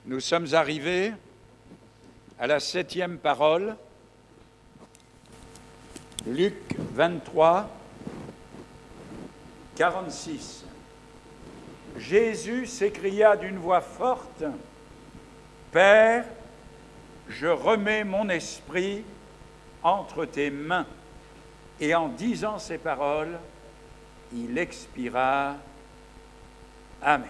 Nous sommes arrivés à la 7e parole, Luc 23, 46. Jésus s'écria d'une voix forte, « Père, je remets mon esprit entre tes mains. » Et en disant ces paroles, il expira. Amen.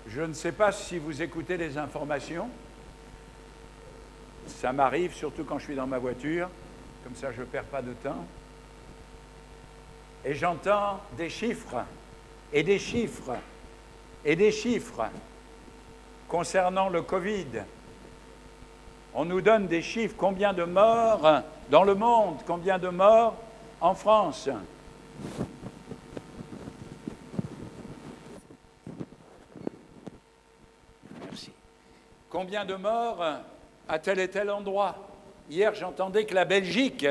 Je ne sais pas si vous écoutez les informations. Ça m'arrive, surtout quand je suis dans ma voiture. Comme ça, je ne perds pas de temps. Et j'entends des chiffres, et des chiffres, et des chiffres concernant le Covid. On nous donne des chiffres, combien de morts dans le monde, combien de morts en France. Merci. Combien de morts à tel et tel endroit. Hier, j'entendais que la Belgique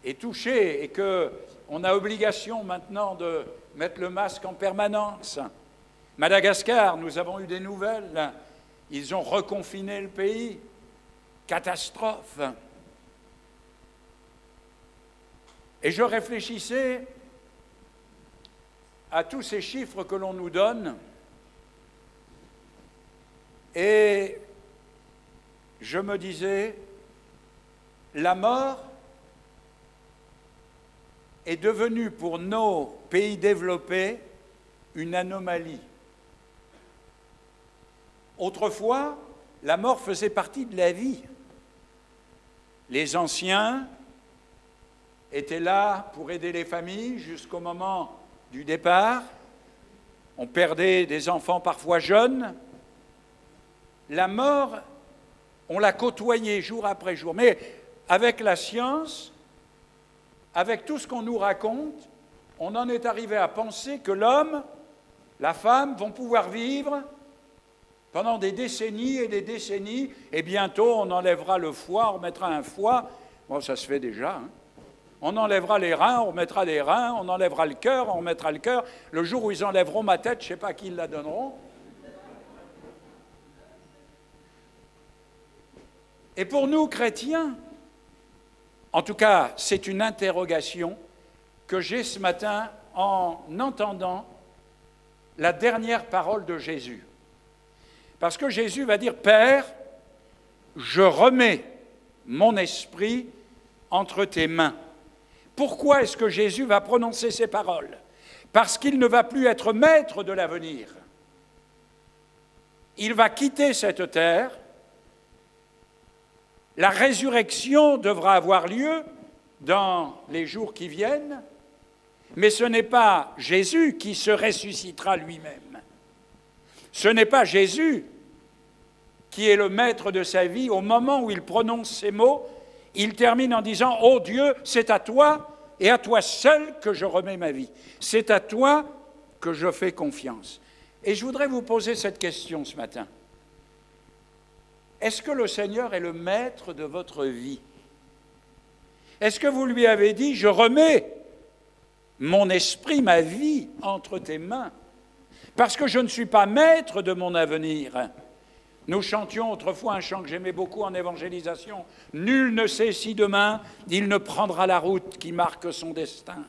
est touchée et qu'on a obligation maintenant de mettre le masque en permanence. Madagascar, nous avons eu des nouvelles. Ils ont reconfiné le pays. Catastrophe. Et je réfléchissais à tous ces chiffres que l'on nous donne et je me disais, la mort est devenue pour nos pays développés une anomalie. Autrefois, la mort faisait partie de la vie. Les anciens étaient là pour aider les familles jusqu'au moment du départ. On perdait des enfants parfois jeunes. La mort, on l'a côtoyée jour après jour. Mais avec la science, avec tout ce qu'on nous raconte, on en est arrivé à penser que l'homme, la femme vont pouvoir vivre pendant des décennies et des décennies, et bientôt on enlèvera le foie, on remettra un foie, bon ça se fait déjà, hein. On enlèvera les reins, on remettra des reins, on enlèvera le cœur, on remettra le cœur, le jour où ils enlèveront ma tête, je ne sais pas à qui ils la donneront. Et pour nous, chrétiens, en tout cas, c'est une interrogation que j'ai ce matin en entendant la dernière parole de Jésus. Parce que Jésus va dire, « Père, je remets mon esprit entre tes mains. » Pourquoi est-ce que Jésus va prononcer ces paroles? Parce qu'il ne va plus être maître de l'avenir. Il va quitter cette terre. La résurrection devra avoir lieu dans les jours qui viennent, mais ce n'est pas Jésus qui se ressuscitera lui-même. Ce n'est pas Jésus qui est le maître de sa vie. Au moment où il prononce ces mots, il termine en disant « Ô Dieu, c'est à toi et à toi seul que je remets ma vie. C'est à toi que je fais confiance. » Et je voudrais vous poser cette question ce matin. Est-ce que le Seigneur est le maître de votre vie? Est-ce que vous lui avez dit « Je remets mon esprit, ma vie entre tes mains, parce que je ne suis pas maître de mon avenir ». Nous chantions autrefois un chant que j'aimais beaucoup en évangélisation. « Nul ne sait si demain il ne prendra la route qui marque son destin.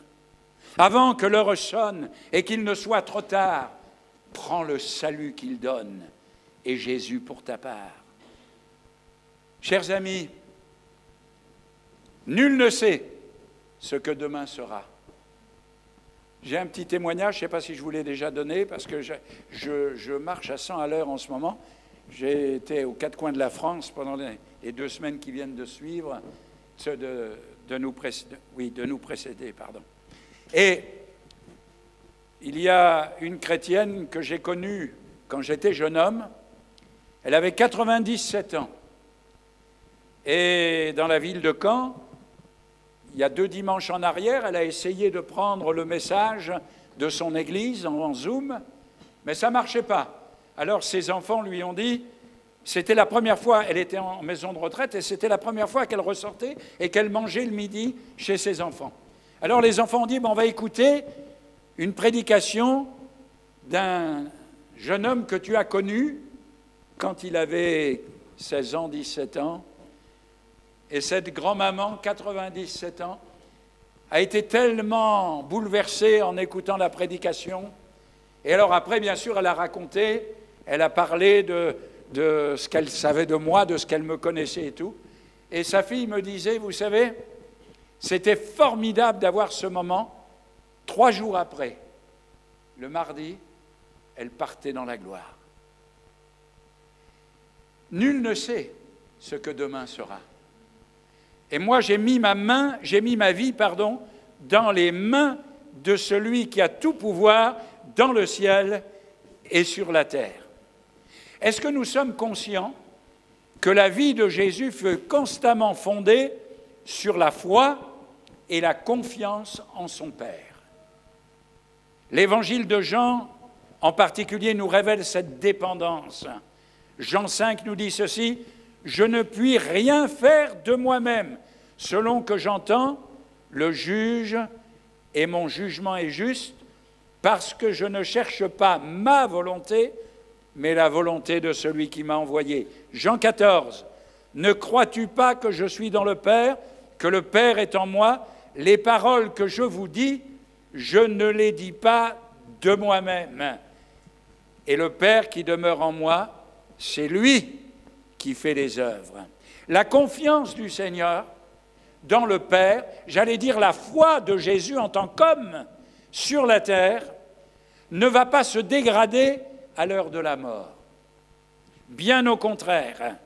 Avant que l'heure sonne et qu'il ne soit trop tard, prends le salut qu'il donne et Jésus pour ta part. » Chers amis, nul ne sait ce que demain sera. J'ai un petit témoignage, je ne sais pas si je vous l'ai déjà donné, parce que je marche à 100 à l'heure en ce moment. J'ai été aux quatre coins de la France pendant les 2 semaines qui viennent de suivre, de nous précéder. Et il y a une chrétienne que j'ai connue quand j'étais jeune homme. Elle avait 97 ans. Et dans la ville de Caen, il y a 2 dimanches en arrière, elle a essayé de prendre le message de son église en Zoom, mais ça ne marchait pas. Alors ses enfants lui ont dit, c'était la première fois, elle était en maison de retraite, et c'était la première fois qu'elle ressortait et qu'elle mangeait le midi chez ses enfants. Alors les enfants ont dit, on va écouter une prédication d'un jeune homme que tu as connu quand il avait 16 ans, 17 ans, et cette grand-maman, 97 ans, a été tellement bouleversée en écoutant la prédication. Et alors après, bien sûr, elle a raconté, elle a parlé de ce qu'elle savait de moi, de ce qu'elle me connaissait et tout. Et sa fille me disait, vous savez, c'était formidable d'avoir ce moment. 3 jours après, le mardi, elle partait dans la gloire. Nul ne sait ce que demain sera. Et moi, j'ai mis ma vie, dans les mains de celui qui a tout pouvoir dans le ciel et sur la terre. Est-ce que nous sommes conscients que la vie de Jésus fut constamment fondée sur la foi et la confiance en son Père? L'évangile de Jean, en particulier, nous révèle cette dépendance. Jean 5 nous dit ceci, « Je ne puis rien faire de moi-même. Selon que j'entends, le juge et mon jugement est juste, parce que je ne cherche pas ma volonté, mais la volonté de celui qui m'a envoyé. » Jean 14, « Ne crois-tu pas que je suis dans le Père, que le Père est en moi? Les paroles que je vous dis, je ne les dis pas de moi-même. Et le Père qui demeure en moi, c'est lui qui fait les œuvres. » La confiance du Seigneur dans le Père, j'allais dire la foi de Jésus en tant qu'homme sur la terre, ne va pas se dégrader à l'heure de la mort. Bien au contraire,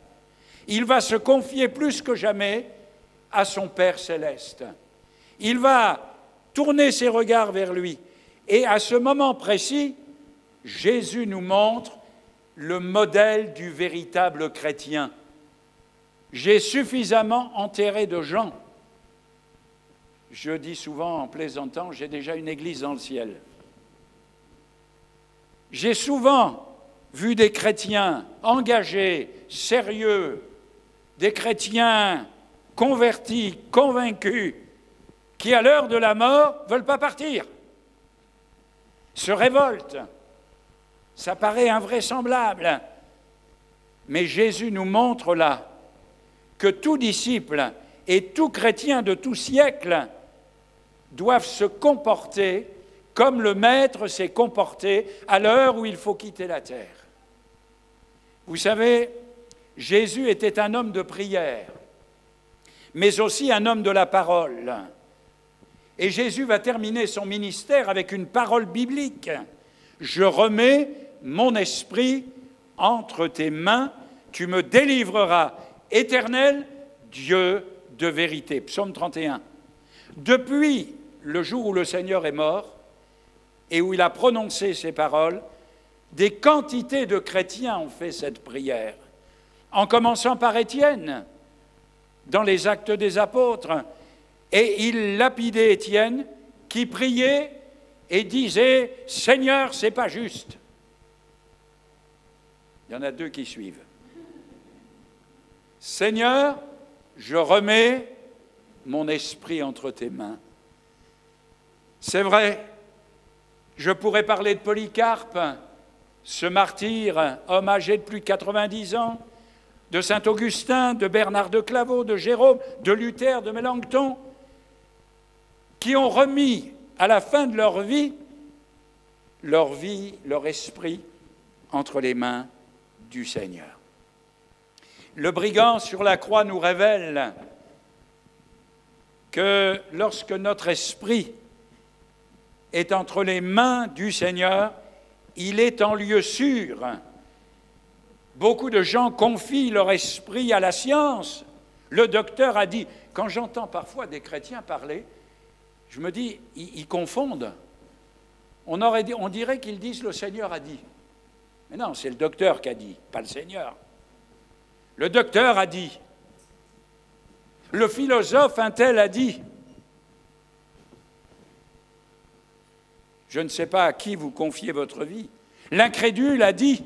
il va se confier plus que jamais à son Père céleste. Il va tourner ses regards vers lui. Et à ce moment précis, Jésus nous montre le modèle du véritable chrétien. J'ai suffisamment enterré de gens. Je dis souvent en plaisantant, j'ai déjà une église dans le ciel. J'ai souvent vu des chrétiens engagés, sérieux, des chrétiens convertis, convaincus, qui à l'heure de la mort ne veulent pas partir, se révoltent. Ça paraît invraisemblable. Mais Jésus nous montre là que tout disciple et tout chrétien de tout siècle doivent se comporter comme le Maître s'est comporté à l'heure où il faut quitter la terre. Vous savez, Jésus était un homme de prière, mais aussi un homme de la parole. Et Jésus va terminer son ministère avec une parole biblique. « Je remets mon esprit entre tes mains, tu me délivreras, Éternel, Dieu de vérité. » Psaume 31. Depuis le jour où le Seigneur est mort et où il a prononcé ces paroles, des quantités de chrétiens ont fait cette prière, en commençant par Étienne, dans les Actes des Apôtres. Et il lapidait Étienne, qui priait et disait « Seigneur, c'est pas juste ». Il y en a 2 qui suivent. « Seigneur, je remets mon esprit entre tes mains. » C'est vrai, je pourrais parler de Polycarpe, ce martyr, homme âgé de plus de 90 ans, de Saint-Augustin, de Bernard de Clairvaux, de Jérôme, de Luther, de Mélenchon, qui ont remis à la fin de leur vie, leur esprit entre les mains du Seigneur. Le brigand sur la croix nous révèle que lorsque notre esprit est entre les mains du Seigneur, il est en lieu sûr. Beaucoup de gens confient leur esprit à la science. Le docteur a dit, quand j'entends parfois des chrétiens parler, je me dis, ils confondent. On dirait qu'ils disent le Seigneur a dit. Mais non, c'est le docteur qui a dit, pas le Seigneur. Le docteur a dit. Le philosophe un tel a dit. Je ne sais pas à qui vous confiez votre vie. L'incrédule a dit.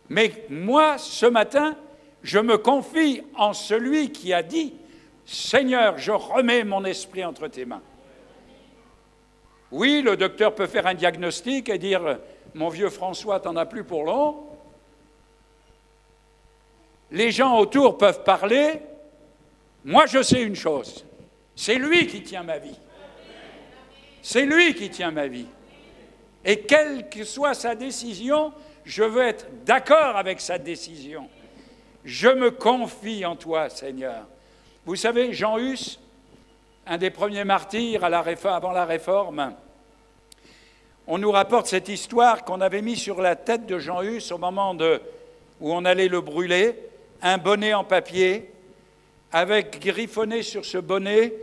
Mais moi, ce matin, je me confie en celui qui a dit « Seigneur, je remets mon esprit entre tes mains. » Oui, le docteur peut faire un diagnostic et dire « Mon vieux François, t'en as plus pour long ». Les gens autour peuvent parler. Moi, je sais une chose. C'est lui qui tient ma vie. C'est lui qui tient ma vie. Et quelle que soit sa décision, je veux être d'accord avec sa décision. Je me confie en toi, Seigneur. Vous savez, Jean Hus, un des premiers martyrs avant la Réforme, on nous rapporte cette histoire qu'on avait mis sur la tête de Jean Hus au moment où on allait le brûler, un bonnet en papier, avec griffonné sur ce bonnet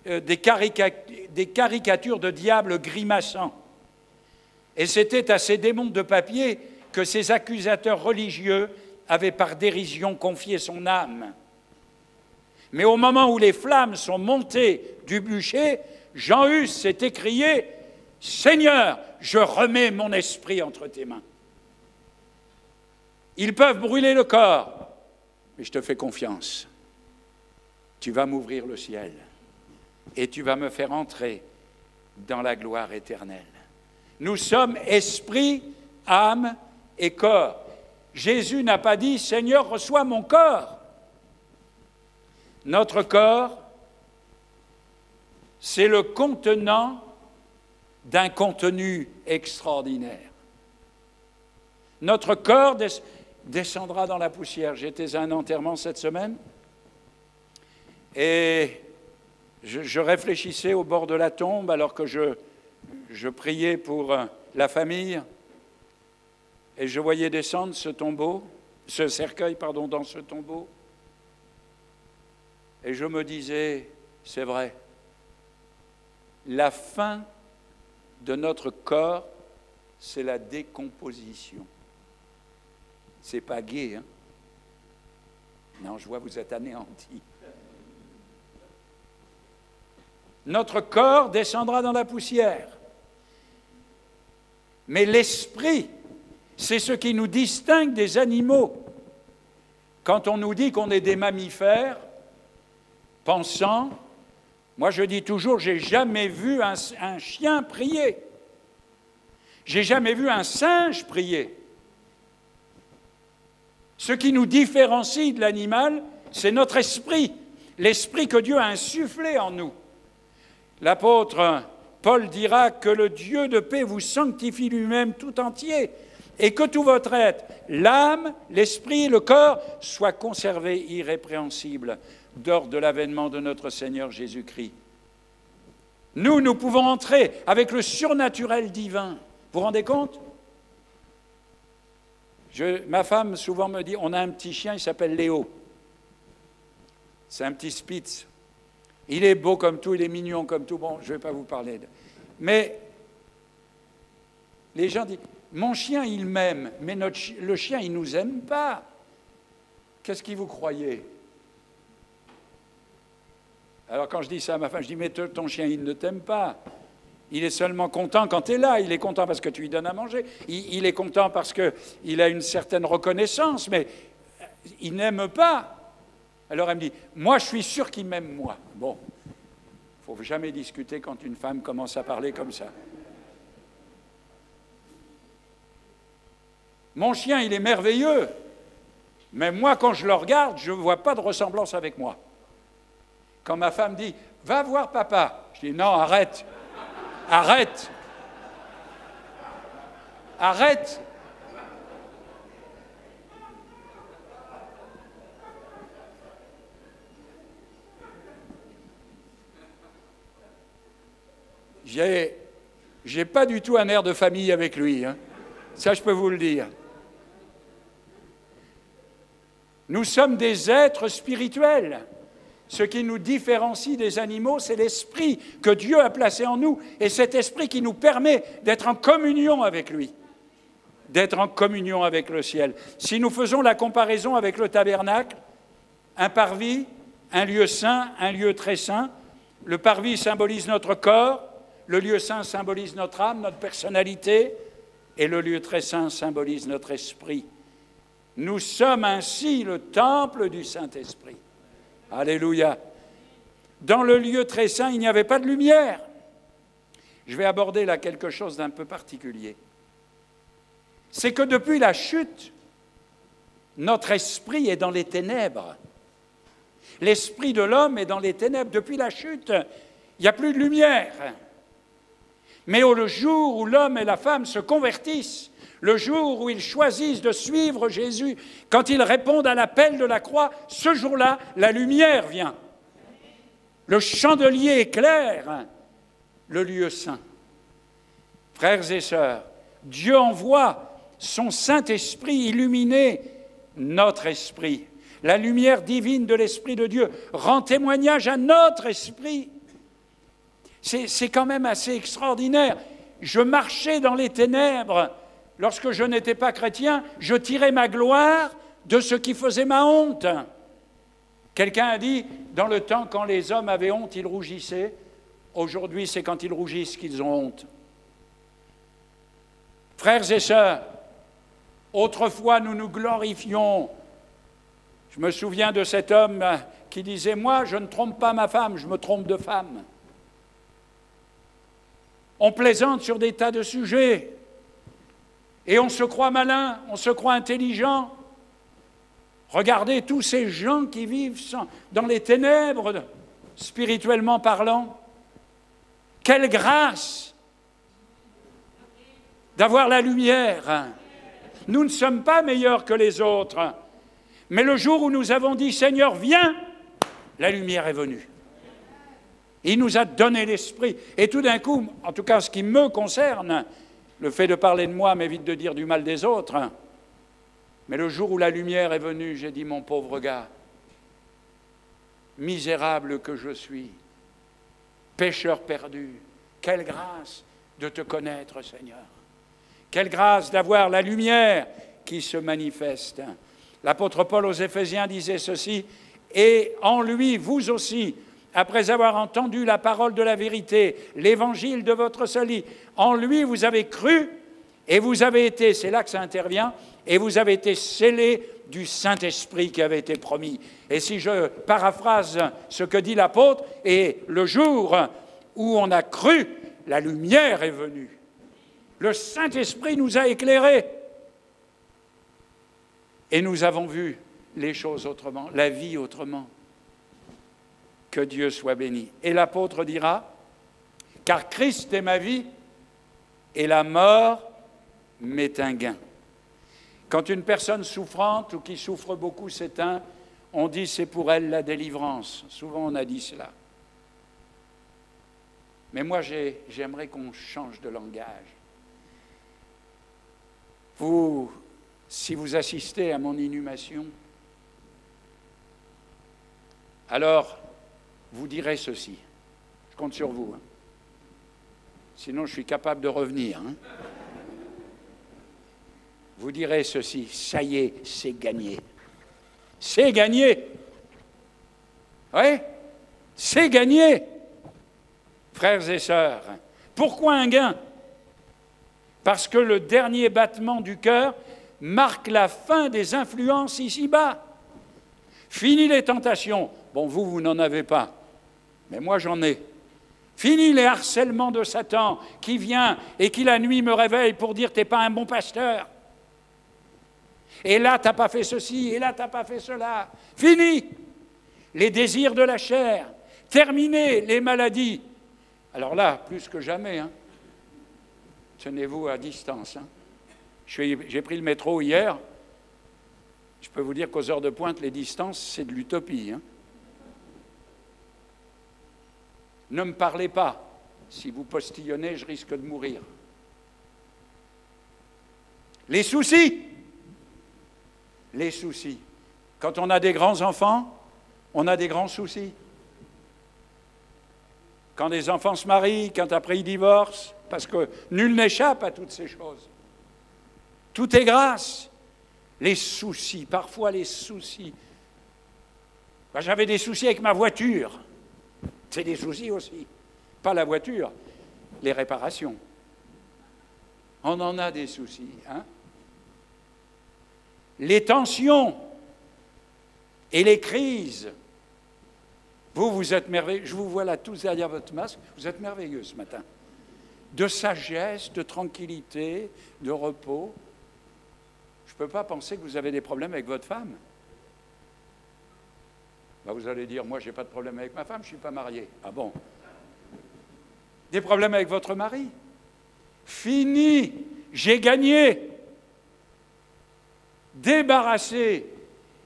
des caricatures de diables grimaçants. Et c'était à ces démons de papier que ces accusateurs religieux avaient par dérision confié son âme. Mais au moment où les flammes sont montées du bûcher, Jean Hus s'est écrié « Seigneur, je remets mon esprit entre tes mains. Ils peuvent brûler le corps, mais je te fais confiance. Tu vas m'ouvrir le ciel et tu vas me faire entrer dans la gloire éternelle. » Nous sommes esprit, âme et corps. Jésus n'a pas dit « Seigneur, reçois mon corps ». Notre corps, c'est le contenant d'un contenu extraordinaire. Notre corps descendra dans la poussière. J'étais à un enterrement cette semaine et je réfléchissais au bord de la tombe alors que je priais pour la famille et je voyais descendre ce cercueil dans ce tombeau. Et je me disais, c'est vrai, la fin de notre corps, c'est la décomposition. C'est pas gai, hein? Non, je vois vous êtes anéantis. Notre corps descendra dans la poussière. Mais l'esprit, c'est ce qui nous distingue des animaux. Quand on nous dit qu'on est des mammifères, pensants, moi je dis toujours, j'ai jamais vu un chien prier. J'ai jamais vu un singe prier. Ce qui nous différencie de l'animal, c'est notre esprit, l'esprit que Dieu a insufflé en nous. L'apôtre Paul dira que le Dieu de paix vous sanctifie lui-même tout entier et que tout votre être, l'âme, l'esprit, le corps, soient conservés irrépréhensibles lors de l'avènement de notre Seigneur Jésus-Christ. Nous pouvons entrer avec le surnaturel divin. Vous vous rendez compte ? Ma femme souvent me dit, on a un petit chien, il s'appelle Léo. C'est un petit Spitz. Il est beau comme tout, il est mignon comme tout. Bon, je ne vais pas vous parler. Mais les gens disent, mon chien, il m'aime, mais le chien, il ne nous aime pas. Qu'est-ce que vous croyez ? Alors quand je dis ça à ma femme, je dis, mais ton chien, il ne t'aime pas. Il est seulement content quand tu es là. Il est content parce que tu lui donnes à manger. Il est content parce qu'il a une certaine reconnaissance, mais il n'aime pas. Alors elle me dit, moi je suis sûr qu'il m'aime moi. Bon, il ne faut jamais discuter quand une femme commence à parler comme ça. Mon chien, il est merveilleux, mais moi quand je le regarde, je ne vois pas de ressemblance avec moi. Quand ma femme dit, va voir papa, je dis, non, arrête, arrête, arrête. J'ai pas du tout un air de famille avec lui, hein. Ça je peux vous le dire. Nous sommes des êtres spirituels. Ce qui nous différencie des animaux, c'est l'esprit que Dieu a placé en nous, et cet esprit qui nous permet d'être en communion avec lui, d'être en communion avec le ciel. Si nous faisons la comparaison avec le tabernacle, un parvis, un lieu saint, un lieu très saint, le parvis symbolise notre corps, le lieu saint symbolise notre âme, notre personnalité, et le lieu très saint symbolise notre esprit. Nous sommes ainsi le temple du Saint-Esprit. Alléluia. Dans le lieu très saint, il n'y avait pas de lumière. Je vais aborder là quelque chose d'un peu particulier. C'est que depuis la chute, notre esprit est dans les ténèbres. L'esprit de l'homme est dans les ténèbres. Depuis la chute, il n'y a plus de lumière. Mais le jour où l'homme et la femme se convertissent, le jour où ils choisissent de suivre Jésus, quand ils répondent à l'appel de la croix, ce jour-là, la lumière vient. Le chandelier éclaire le lieu saint. Frères et sœurs, Dieu envoie son Saint-Esprit illuminer notre esprit. La lumière divine de l'Esprit de Dieu rend témoignage à notre esprit. C'est quand même assez extraordinaire. Je marchais dans les ténèbres. Lorsque je n'étais pas chrétien, je tirais ma gloire de ce qui faisait ma honte. Quelqu'un a dit, dans le temps, quand les hommes avaient honte, ils rougissaient. Aujourd'hui, c'est quand ils rougissent qu'ils ont honte. Frères et sœurs, autrefois, nous nous glorifions. Je me souviens de cet homme qui disait « Moi, je ne trompe pas ma femme, je me trompe de femme. » On plaisante sur des tas de sujets et on se croit malin, on se croit intelligent. Regardez tous ces gens qui vivent dans les ténèbres, spirituellement parlant. Quelle grâce d'avoir la lumière. Nous ne sommes pas meilleurs que les autres. Mais le jour où nous avons dit « Seigneur, viens », la lumière est venue. Il nous a donné l'esprit. Et tout d'un coup, en tout cas ce qui me concerne, le fait de parler de moi m'évite de dire du mal des autres. Mais le jour où la lumière est venue, j'ai dit « Mon pauvre gars, misérable que je suis, pécheur perdu, quelle grâce de te connaître, Seigneur. Quelle grâce d'avoir la lumière qui se manifeste. » L'apôtre Paul aux Éphésiens disait ceci, « Et en lui, vous aussi, après avoir entendu la parole de la vérité, l'évangile de votre salut, en lui vous avez cru et vous avez été, c'est là que ça intervient, et vous avez été scellés du Saint-Esprit qui avait été promis. » Et si je paraphrase ce que dit l'apôtre, et le jour où on a cru, la lumière est venue. Le Saint-Esprit nous a éclairés. Et nous avons vu les choses autrement, la vie autrement. Que Dieu soit béni. Et l'apôtre dira, « Car Christ est ma vie, et la mort m'est un gain. » Quand une personne souffrante ou qui souffre beaucoup s'éteint, on dit c'est pour elle la délivrance. Souvent on a dit cela. Mais moi j'aimerais qu'on change de langage. Si vous assistez à mon inhumation, alors vous direz ceci. Je compte sur vous. Sinon je suis capable de revenir. Vous direz ceci, ça y est, c'est gagné. C'est gagné. Oui, c'est gagné. Frères et sœurs, pourquoi un gain? Parce que le dernier battement du cœur marque la fin des influences ici-bas. Fini les tentations. Bon, vous n'en avez pas, mais moi j'en ai. Fini les harcèlements de Satan qui vient et qui la nuit me réveille pour dire « t'es pas un bon pasteur ». Et là, tu n'as pas fait ceci, et là, tu n'as pas fait cela. Fini les désirs de la chair. Terminé les maladies. Alors là, plus que jamais, tenez-vous à distance. J'ai pris le métro hier. Je peux vous dire qu'aux heures de pointe, les distances, c'est de l'utopie. Ne me parlez pas. Si vous postillonnez, je risque de mourir. Les soucis. Les soucis. Quand on a des grands-enfants, on a des grands soucis. Quand des enfants se marient, quand après ils divorcent, parce que nul n'échappe à toutes ces choses. Tout est grâce. Les soucis, parfois les soucis. Moi, j'avais des soucis avec ma voiture. C'est des soucis aussi. Pas la voiture, les réparations. On en a des soucis, Les tensions et les crises. Vous êtes merveilleux. Je vous vois là tous derrière votre masque. Vous êtes merveilleux ce matin. de sagesse, de tranquillité, de repos. Je ne peux pas penser que vous avez des problèmes avec votre femme. Ben, vous allez dire, moi, je n'ai pas de problème avec ma femme, je ne suis pas marié. Ah bon? Des problèmes avec votre mari? Fini, j'ai gagné. Débarrassé.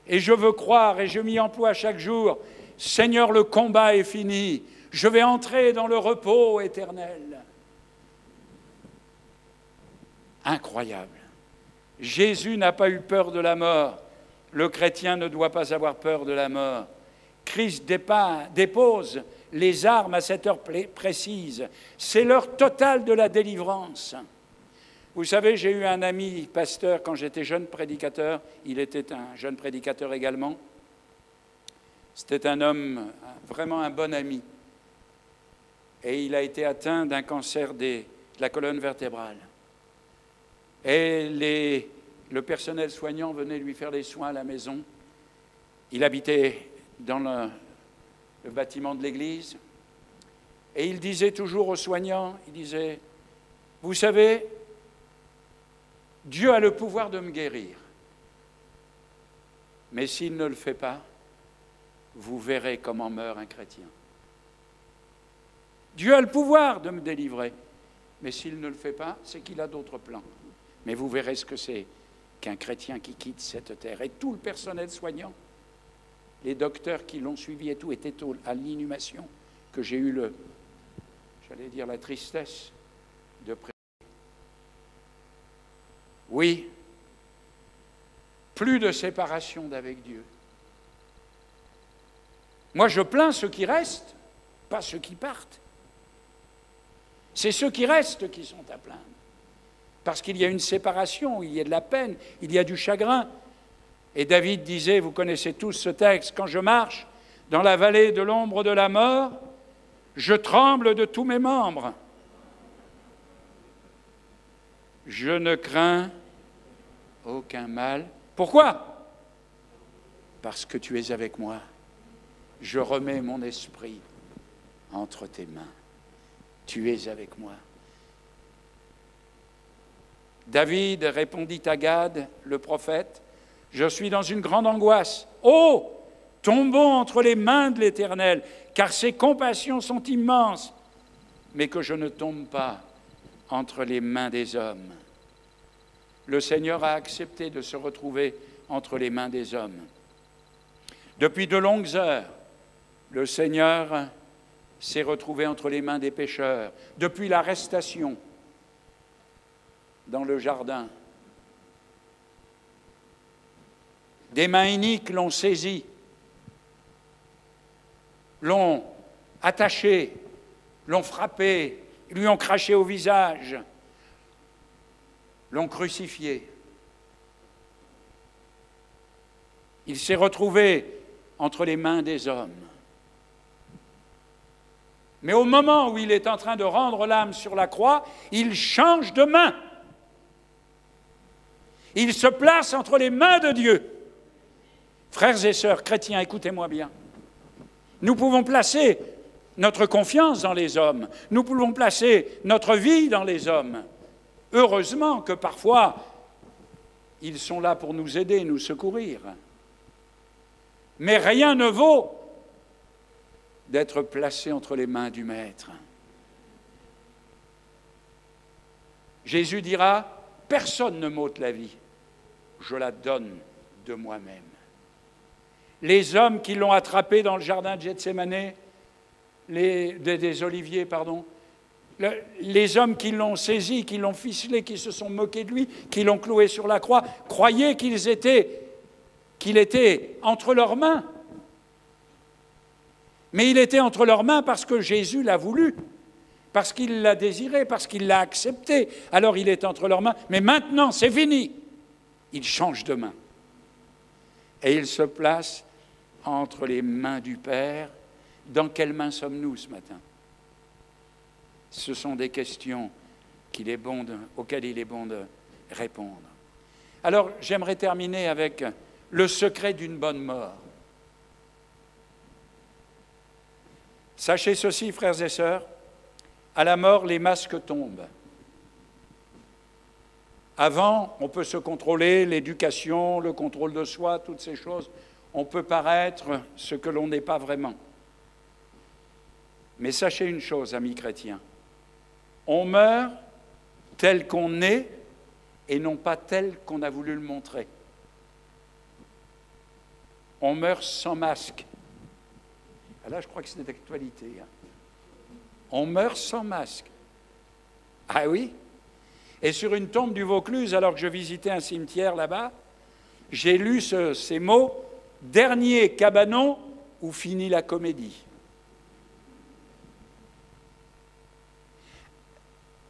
Et je veux croire, et je m'y emploie chaque jour, Seigneur, le combat est fini. Je vais entrer dans le repos éternel. Incroyable. Jésus n'a pas eu peur de la mort. Le chrétien ne doit pas avoir peur de la mort. Christ dépose les armes à cette heure précise. C'est l'heure totale de la délivrance. Vous savez, j'ai eu un ami pasteur quand j'étais jeune prédicateur. Il était un jeune prédicateur également. C'était un homme, vraiment un bon ami. Et il a été atteint d'un cancer de la colonne vertébrale. Et le personnel soignant venait lui faire les soins à la maison. Il habitait dans le bâtiment de l'église. Et il disait toujours aux soignants, il disait, vous savez, Dieu a le pouvoir de me guérir. Mais s'il ne le fait pas, vous verrez comment meurt un chrétien. Dieu a le pouvoir de me délivrer. Mais s'il ne le fait pas, c'est qu'il a d'autres plans. Mais vous verrez ce que c'est qu'un chrétien qui quitte cette terre. Et tout le personnel soignant, les docteurs qui l'ont suivi et tout, étaient à l'inhumation que j'ai eu la tristesse de prêcher. Oui, plus de séparation d'avec Dieu. Moi, je plains ceux qui restent, pas ceux qui partent. C'est ceux qui restent qui sont à plaindre. Parce qu'il y a une séparation, il y a de la peine, il y a du chagrin. Et David disait, vous connaissez tous ce texte, « Quand je marche dans la vallée de l'ombre de la mort, je tremble de tous mes membres. Je ne crains aucun mal. » Pourquoi? Parce que tu es avec moi. Je remets mon esprit entre tes mains. Tu es avec moi. David répondit à Gad, le prophète, « Je suis dans une grande angoisse. Oh, tombons entre les mains de l'Éternel, car ses compassions sont immenses, mais que je ne tombe pas entre les mains des hommes. » Le Seigneur a accepté de se retrouver entre les mains des hommes. Depuis de longues heures, le Seigneur s'est retrouvé entre les mains des pécheurs. Depuis l'arrestation dans le jardin, des mains iniques l'ont saisi, l'ont attaché, l'ont frappé, lui ont craché au visage, l'ont crucifié. Il s'est retrouvé entre les mains des hommes. Mais au moment où il est en train de rendre l'âme sur la croix, il change de main. Il se place entre les mains de Dieu. Frères et sœurs chrétiens, écoutez-moi bien. Nous pouvons placer notre confiance dans les hommes. Nous pouvons placer notre vie dans les hommes. Heureusement que parfois, ils sont là pour nous aider, nous secourir. Mais rien ne vaut d'être placé entre les mains du Maître. Jésus dira, « Personne ne m'ôte la vie, je la donne de moi-même. » Les hommes qui l'ont attrapé dans le jardin de Gethsémanée, des oliviers, pardon, les hommes qui l'ont saisi, qui l'ont ficelé, qui se sont moqués de lui, qui l'ont cloué sur la croix, croyaient qu'il était entre leurs mains. Mais il était entre leurs mains parce que Jésus l'a voulu, parce qu'il l'a désiré, parce qu'il l'a accepté. Alors il est entre leurs mains. Mais maintenant, c'est fini. Il change de main. Et il se place entre les mains du Père. Dans quelles mains sommes-nous ce matin? Ce sont des questions auxquelles il est bon de répondre. Alors, j'aimerais terminer avec le secret d'une bonne mort. Sachez ceci, frères et sœurs, à la mort, les masques tombent. Avant, on peut se contrôler, l'éducation, le contrôle de soi, toutes ces choses. On peut paraître ce que l'on n'est pas vraiment. Mais sachez une chose, amis chrétiens, on meurt tel qu'on est et non pas tel qu'on a voulu le montrer. On meurt sans masque. Là, je crois que c'est d'actualité. On meurt sans masque. Ah oui? Et sur une tombe du Vaucluse, alors que je visitais un cimetière là-bas, j'ai lu ces mots, « Dernier cabanon où finit la comédie ».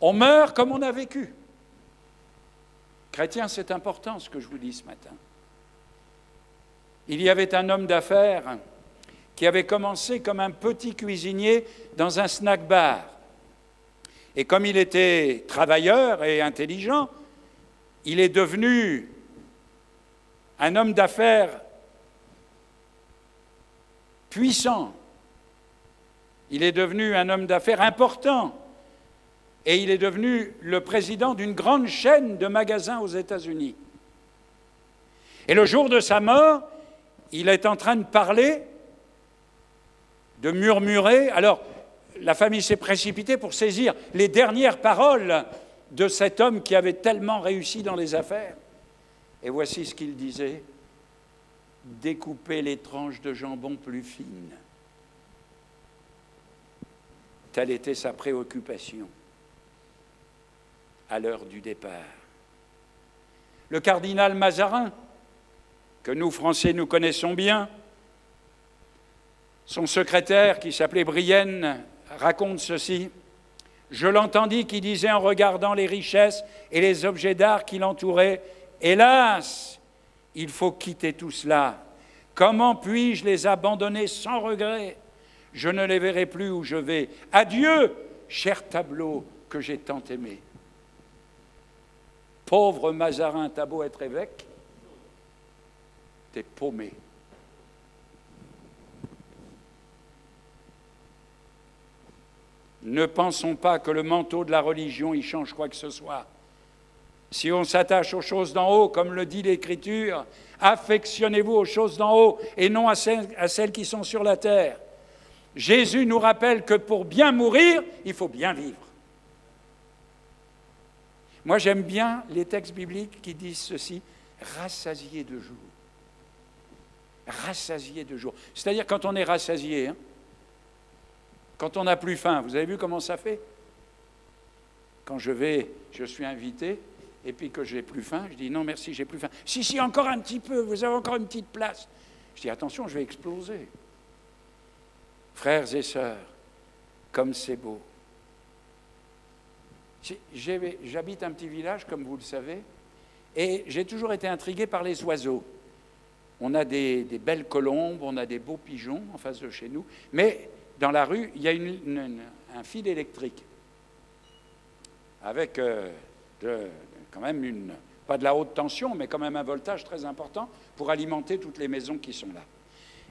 On meurt comme on a vécu. Chrétiens, c'est important ce que je vous dis ce matin. Il y avait un homme d'affaires qui avait commencé comme un petit cuisinier dans un snack-bar. Et comme il était travailleur et intelligent, il est devenu un homme d'affaires puissant. Il est devenu un homme d'affaires important. Et il est devenu le président d'une grande chaîne de magasins aux États-Unis. Et le jour de sa mort, il est en train de parler, de murmurer. Alors, la famille s'est précipitée pour saisir les dernières paroles de cet homme qui avait tellement réussi dans les affaires. Et voici ce qu'il disait: découper les tranches de jambon plus fines. Telle était sa préoccupation à l'heure du départ. Le cardinal Mazarin, que nous, Français, nous connaissons bien, son secrétaire, qui s'appelait Brienne, raconte ceci. « Je l'entendis qui disait en regardant les richesses et les objets d'art qui l'entouraient, « Hélas, il faut quitter tout cela. Comment puis-je les abandonner sans regret? Je ne les verrai plus où je vais. Adieu, cher tableau que j'ai tant aimé. » Pauvre Mazarin, t'as beau être évêque, t'es paumé. Ne pensons pas que le manteau de la religion y change quoi que ce soit. Si on s'attache aux choses d'en haut, comme le dit l'Écriture, affectionnez-vous aux choses d'en haut et non à celles qui sont sur la terre. Jésus nous rappelle que pour bien mourir, il faut bien vivre. Moi, j'aime bien les textes bibliques qui disent ceci, rassasié de jour. Rassasié de jour. C'est-à-dire quand on est rassasié, quand on n'a plus faim, vous avez vu comment ça fait? Quand je suis invité, et puis que j'ai plus faim, je dis non merci, j'ai plus faim. Si, encore un petit peu, vous avez encore une petite place. Je dis attention, je vais exploser. Frères et sœurs, comme c'est beau. J'habite un petit village, comme vous le savez, et j'ai toujours été intrigué par les oiseaux. On a des belles colombes, on a des beaux pigeons en face de chez nous, mais dans la rue, il y a un fil électrique avec quand même pas de la haute tension, mais quand même un voltage très important pour alimenter toutes les maisons qui sont là.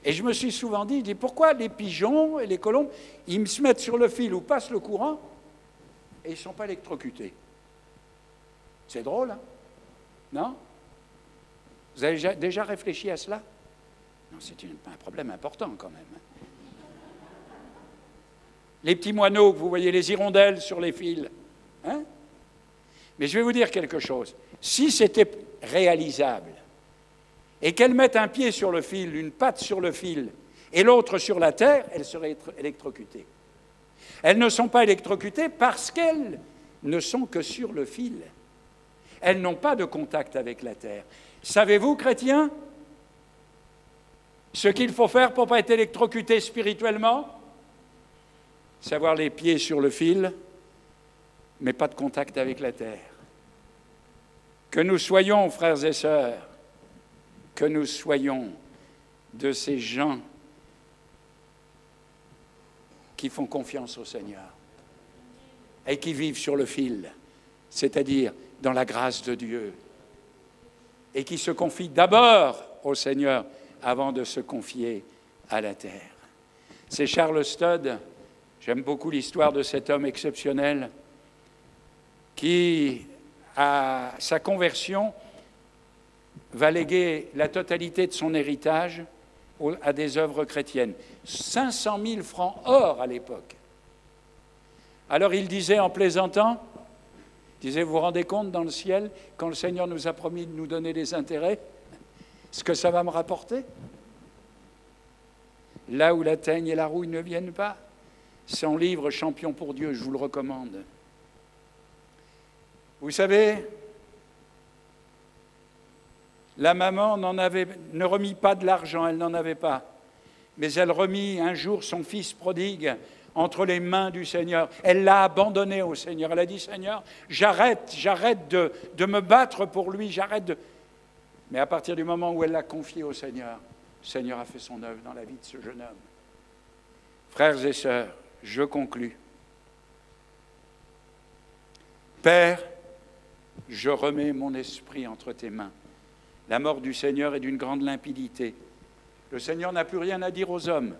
Et je me suis souvent dit, pourquoi les pigeons et les colombes, ils se mettent sur le fil où passe le courant et ils ne sont pas électrocutés? C'est drôle, hein? Non? Vous avez déjà réfléchi à cela? Non, c'est un problème important quand même. Les petits moineaux, vous voyez les hirondelles sur les fils. Hein? Mais je vais vous dire quelque chose. Si c'était réalisable et qu'elles mettent un pied sur le fil, une patte sur le fil et l'autre sur la terre, elles seraient électrocutées. Elles ne sont pas électrocutées parce qu'elles ne sont que sur le fil. Elles n'ont pas de contact avec la terre. Savez-vous, chrétiens, ce qu'il faut faire pour ne pas être électrocuté spirituellement? C'est avoir les pieds sur le fil, mais pas de contact avec la terre. Que nous soyons, frères et sœurs, que nous soyons de ces gens qui font confiance au Seigneur et qui vivent sur le fil, c'est-à-dire dans la grâce de Dieu, et qui se confient d'abord au Seigneur avant de se confier à la terre. C'est Charles Studd, J'aime beaucoup l'histoire de cet homme exceptionnel qui, à sa conversion, va léguer la totalité de son héritage à des œuvres chrétiennes. 500 000 francs or à l'époque. Alors il disait en plaisantant, vous vous rendez compte dans le ciel, quand le Seigneur nous a promis de nous donner des intérêts, ce que ça va me rapporter? Là où la teigne et la rouille ne viennent pas. Son livre « Champion pour Dieu », je vous le recommande. Vous savez, la maman ne remit pas de l'argent, elle n'en avait pas. Mais elle remit un jour son fils prodigue entre les mains du Seigneur. Elle l'a abandonné au Seigneur. Elle a dit, Seigneur, j'arrête de me battre pour lui, Mais à partir du moment où elle l'a confié au Seigneur, le Seigneur a fait son œuvre dans la vie de ce jeune homme. Frères et sœurs, je conclus. Père, je remets mon esprit entre tes mains. La mort du Seigneur est d'une grande limpidité. Le Seigneur n'a plus rien à dire aux hommes.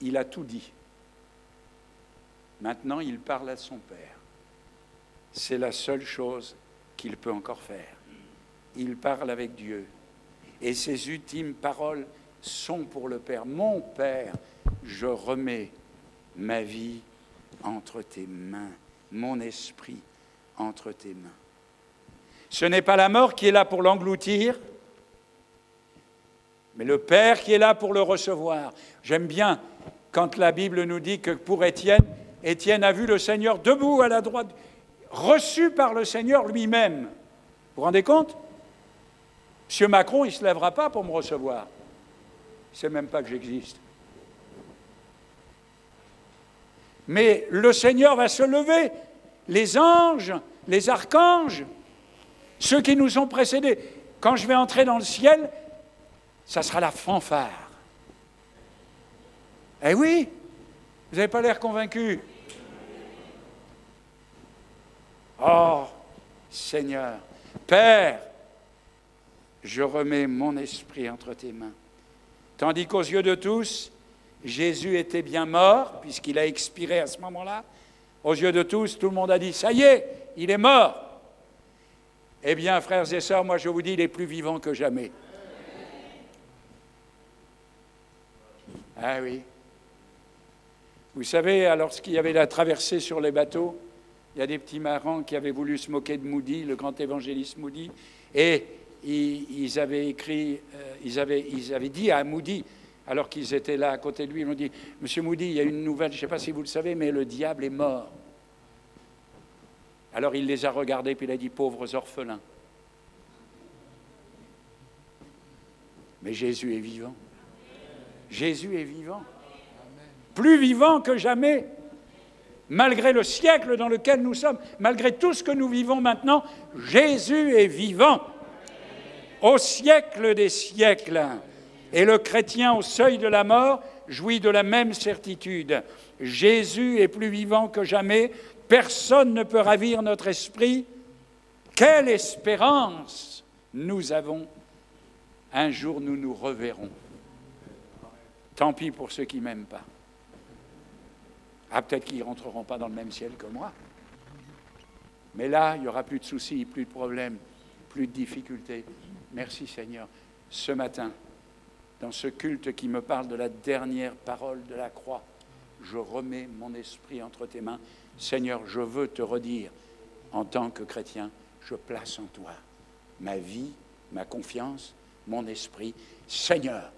Il a tout dit. Maintenant, il parle à son Père. C'est la seule chose qu'il peut encore faire. Il parle avec Dieu. Et ses ultimes paroles sont pour le Père. Mon Père, je remets ma vie entre tes mains, mon esprit entre tes mains. Ce n'est pas la mort qui est là pour l'engloutir, mais le Père qui est là pour le recevoir. J'aime bien quand la Bible nous dit que pour Étienne, Étienne a vu le Seigneur debout à la droite, reçu par le Seigneur lui-même. Vous vous rendez compte? Monsieur Macron, il ne se lèvera pas pour me recevoir. Il ne sait même pas que j'existe. Mais le Seigneur va se lever. Les anges, les archanges, ceux qui nous ont précédés. Quand je vais entrer dans le ciel, ça sera la fanfare. Eh oui, vous n'avez pas l'air convaincu. Oh, Seigneur, Père, je remets mon esprit entre tes mains. Tandis qu'aux yeux de tous, Jésus était bien mort, puisqu'il a expiré à ce moment-là. Aux yeux de tous, tout le monde a dit, ça y est, il est mort. Eh bien, frères et sœurs, moi je vous dis, il est plus vivant que jamais. Ah oui. Vous savez, lorsqu'il y avait la traversée sur les bateaux, il y a des petits marins qui avaient voulu se moquer de Moody, le grand évangéliste Moody, et ils avaient écrit, ils avaient dit à Moody, alors qu'ils étaient là à côté de lui, ils ont dit, « Monsieur Moody, il y a une nouvelle, je ne sais pas si vous le savez, mais le diable est mort. » Alors il les a regardés, puis il a dit, « Pauvres orphelins. » Mais Jésus est vivant. Jésus est vivant. Plus vivant que jamais. Malgré le siècle dans lequel nous sommes, malgré tout ce que nous vivons maintenant, Jésus est vivant. Au siècle des siècles. Et le chrétien au seuil de la mort jouit de la même certitude. Jésus est plus vivant que jamais. Personne ne peut ravir notre esprit. Quelle espérance nous avons. Un jour, nous nous reverrons. Tant pis pour ceux qui ne m'aiment pas. Ah, peut-être qu'ils ne rentreront pas dans le même ciel que moi. Mais là, il n'y aura plus de soucis, plus de problèmes, plus de difficultés. Merci Seigneur. Ce matin, dans ce culte qui me parle de la dernière parole de la croix, je remets mon esprit entre tes mains. Seigneur, je veux te redire, en tant que chrétien, je place en toi ma vie, ma confiance, mon esprit. Seigneur,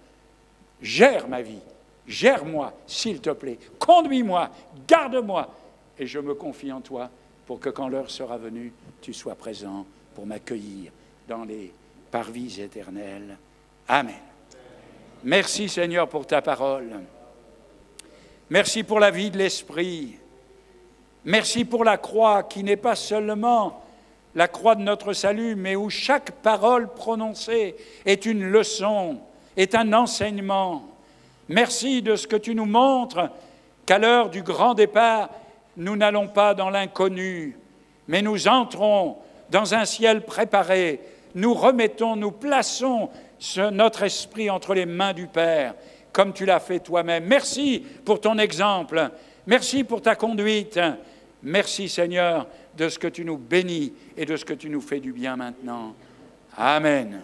gère ma vie, gère-moi, s'il te plaît, conduis-moi, garde-moi, et je me confie en toi pour que quand l'heure sera venue, tu sois présent pour m'accueillir dans les parvis éternels. Amen. Merci Seigneur pour ta parole. Merci pour la vie de l'Esprit. Merci pour la croix qui n'est pas seulement la croix de notre salut, mais où chaque parole prononcée est une leçon, est un enseignement. Merci de ce que tu nous montres, qu'à l'heure du grand départ, nous n'allons pas dans l'inconnu, mais nous entrons dans un ciel préparé. Nous remettons, nous plaçons notre esprit entre les mains du Père, comme tu l'as fait toi-même. Merci pour ton exemple. Merci pour ta conduite. Merci Seigneur de ce que tu nous bénis et de ce que tu nous fais du bien maintenant. Amen.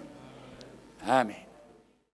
Amen.